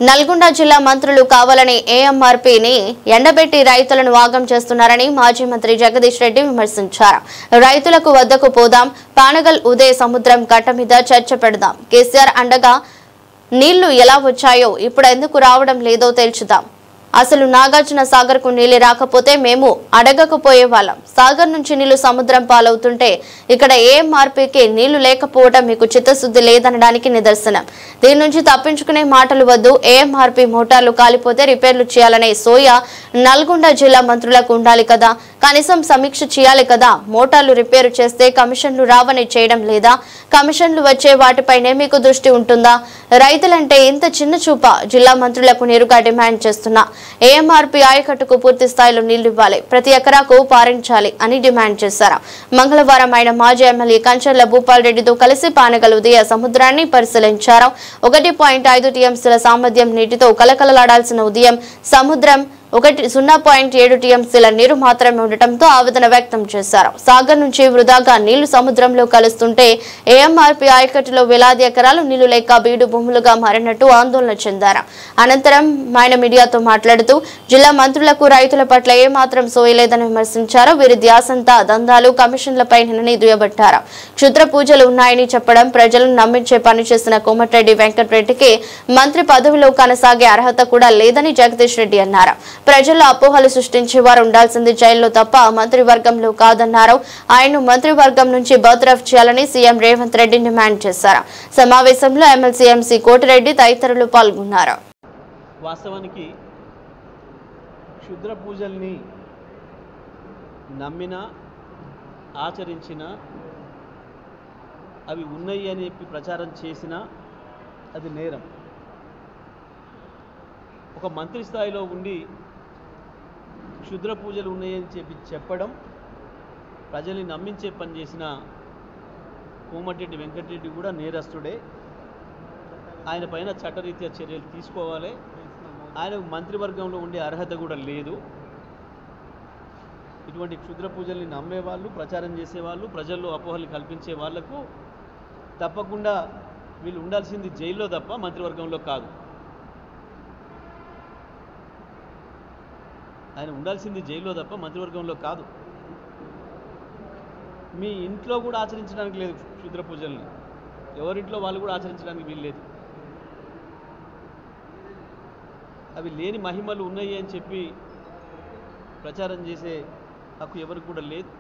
నల్గొండ జిల్లా మంత్రులు కావాలని ఏఎంఆర్పీని ఎండబెట్టి రైతులను వాగం చేస్తున్నారని మాజీ మంత్రి జగదీష్ రెడ్డి విమర్శించారు. రైతులకు వద్దకు పోదాం, పానగల్ ఉదయ సముద్రం కట్ట మీద చర్చ పెడదాం, కేసీఆర్ అండగా నీళ్లు ఎలా వచ్చాయో ఇప్పుడు ఎందుకు రావడం లేదో తెలుసుదాం. అసలు నాగార్జున సాగర్ కు నీళ్లు రాకపోతే మేము అడగకపోయే వాళ్ళం. సాగర్ నుంచి నీళ్లు సముద్రం పాలవుతుంటే ఇక్కడ ఏఎంఆర్పీకి నీళ్లు లేకపోవడం మీకు చిత్తశుద్ధి లేదనడానికి నిదర్శనం. దీని నుంచి తప్పించుకునే మాటలు వద్దు. ఏఎంఆర్పీ మోటార్లు కాలిపోతే రిపేర్లు చేయాలనే సోయా నల్గొండ జిల్లా మంత్రులకు ఉండాలి కదా. కనీసం సమీక్ష చేయాలి కదా. మోటార్లు రిపేరు చేస్తే కమిషన్లు రావని చేయడం లేదా? కమిషన్లు వచ్చే వాటిపైనే మీకు దృష్టి ఉంటుందా? రైతులంటే ఇంత చిన్న చూప? జిల్లా మంత్రులకు నేరుగా డిమాండ్ చేస్తున్నా. ఏఎంఆర్పీ ఆయకట్టుకు పూర్తి స్థాయిలో నీళ్లు ఇవ్వాలి, ప్రతి ఎకరాకు పారించాలి అని డిమాండ్ చేశారు. మంగళవారం ఆయన మాజీ ఎమ్మెల్యే కంచర్ల భూపాల్ రెడ్డితో కలిసి పానగల్ ఉదయ సముద్రాన్ని పరిశీలించారు. 1.5 టీఎంసీల సామర్థ్యం నీటితో కలకలలాడాల్సిన ఉదయం సముద్రం 0.7 టీఎంసీల నీరు మాత్రమే ఉండటంతో ఆవేదన వ్యక్తం చేశారు. సాగర్ నుంచి వృధాగా నీళ్లు సముద్రంలో కలుస్తుంటే ఏఎంఆర్పీ ఆయకట్టులో వేలాది ఎకరాలు నీళ్లు లేక బీడు భూములుగా మారినట్టు ఆందోళన చెందారు. అనంతరం ఆయన మీడియాతో మాట్లాడుతూ జిల్లా మంత్రులకు రైతుల పట్ల ఏమాత్రం సోయలేదని విమర్శించారు. వీరి ధ్యాసంతా దందాలు, కమిషన్లపై దుయ్యబట్టారు. క్షుద్ర పూజలు ఉన్నాయని చెప్పడం, ప్రజలను నమ్మించే పని చేసిన కోమటిరెడ్డి వెంకటరెడ్డికి మంత్రి పదవిలో కొనసాగే అర్హత కూడా లేదని జగదీష్ రెడ్డి అన్నారు. ప్రజల్లో అపోహలు సృష్టించే వారు ఉండాల్సింది జైల్లో తప్ప మంత్రివర్గంలో కాదన్నారు. ఆయన మంత్రివర్గం నుంచి బర్తరఫ్ చేయాలని సీఎం రేవంత్ రెడ్డి డిమాండ్ చేశారు. సమావేశంలో ఎమ్మెల్సీ ఎంసీ కోటిరెడ్డి తదితరులు పాల్గొన్నారు. వాస్తవానికి క్షుద్ర పూజల్ని నమ్మినా ఆచరించినా అవి ఉన్నాయి అని చెప్పి ప్రచారం చేసినా అది నేరం. ఒక మంత్రి స్థాయిలో ఉండి క్షుద్ర పూజలు ఉన్నాయని చెప్పడం, ప్రజల్ని నమ్మించే పని చేసిన కోమటిరెడ్డి వెంకటరెడ్డి కూడా నేరస్తుడే. ఆయన పైన చట్టరీత్యా చర్యలు తీసుకోవాలి. ఆయనకు మంత్రివర్గంలో ఉండే అర్హత కూడా లేదు. ఇటువంటి క్షుద్ర పూజల్ని నమ్మేవాళ్ళు, ప్రచారం చేసేవాళ్ళు, ప్రజల్లో అపోహలు కల్పించే వాళ్లకు తప్పకుండా వీళ్ళు ఉండాల్సింది జైల్లో తప్ప మంత్రివర్గంలో కాదు. ఆయన ఉండాల్సింది జైల్లో తప్ప మంత్రివర్గంలో కాదు. మీ ఇంట్లో కూడా ఆచరించడానికి లేదు క్షుద్ర పూజల్ని. ఎవరింట్లో వాళ్ళు కూడా ఆచరించడానికి వీలు లేదు. అవి లేని మహిమలు ఉన్నాయి అని చెప్పి ప్రచారం చేసే హక్కు ఎవరికి కూడా లేదు.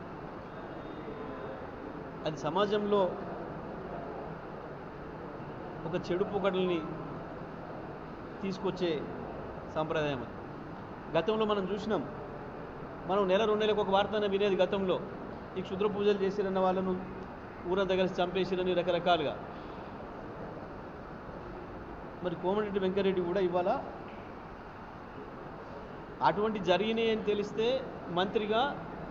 అది సమాజంలో ఒక చెడు పొగడల్ని తీసుకొచ్చే సంప్రదాయం. అది గతంలో మనం చూసినాం. మనం నెల 2 నెలలకు ఒక వార్తనే వినేది గతంలో. ఈ క్షుద్ర పూజలు చేసిరన్న వాళ్ళను ఊరంతా కలిసి చంపేసిరని రకరకాలుగా. మరి కోమటిరెడ్డి వెంకటరెడ్డి కూడా ఇవాళ అటువంటి జరిగినాయి అని తెలిస్తే మంత్రిగా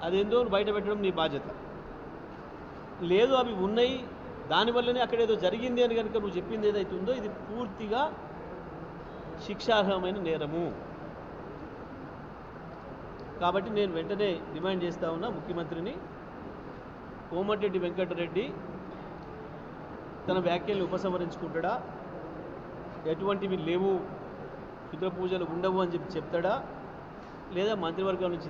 అదేందో బయట పెట్టడం నీ బాధ్యత. లేదు అవి ఉన్నాయి, దానివల్లనే అక్కడేదో జరిగింది అని కనుక నువ్వు చెప్పింది ఏదైతే ఉందో ఇది పూర్తిగా శిక్షార్హమైన నేరము. కాబట్టి నేను వెంటనే డిమాండ్ చేస్తా ఉన్నా ముఖ్యమంత్రిని, కోమటిరెడ్డి వెంకటరెడ్డి తన వ్యాఖ్యల్ని ఉపసంహరించుకుంటాడా, ఎటువంటివి లేవు, క్షుద్ర పూజలు ఉండవు అని చెప్పి చెప్తాడా, లేదా మంత్రివర్గం నుంచి